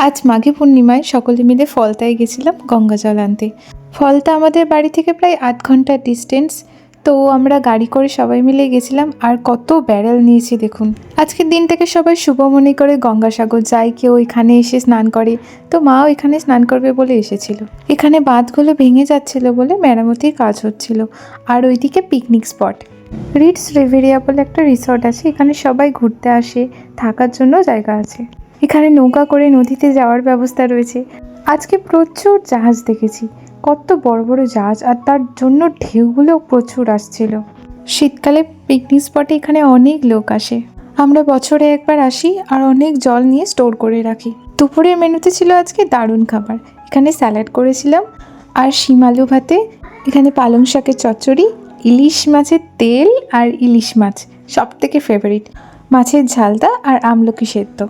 আজ মাঘী পূর্ণিমায় সকলে মিলে ফলতায় গেছিলাম গঙ্গা জল আনতে। ফলতা আমাদের বাড়ি থেকে প্রায় ৮ ঘন্টার ডিস্টেন্স। তো আমরা গাড়ি করে সবাই মিলে গেছিলাম, আর কত ব্যারেল নিয়েছি দেখুন। আজকের দিনটাকে সবাই শুভ মনে করে গঙ্গাসাগর যায়, কেউ এখানে এসে স্নান করে। তো মাও এখানে স্নান করবে বলে এসেছিল। এখানে বাঁধগুলো ভেঙে যাচ্ছিল বলে মেরামতির কাজ হচ্ছিল। আর ওইদিকে পিকনিক স্পট রিটস রিভেরিয়া বলে একটা রিসর্ট আছে, এখানে সবাই ঘুরতে আসে, থাকার জন্য জায়গা আছে। এখানে নৌকা করে নদীতে যাওয়ার ব্যবস্থা রয়েছে। আজকে প্রচুর জাহাজ দেখেছি, কত বড় বড় জাহাজ, আর তার জন্য ঢেউগুলো প্রচুর আসছিল। শীতকালে পিকনিক স্পটে এখানে অনেক লোক আসে। আমরা বছরে একবার আসি আর অনেক জল নিয়ে স্টোর করে রাখি। দুপুরের মেনুতে ছিল আজকে দারুণ খাবার। এখানে স্যালাড করেছিলাম আর শিম আলু ভাতে, এখানে পালং শাকের চচ্চড়ি, ইলিশ মাছের তেল আর ইলিশ মাছ সব থেকে ফেভারিট, মাছের ঝালদা আর আমলকি সেদ্ধ।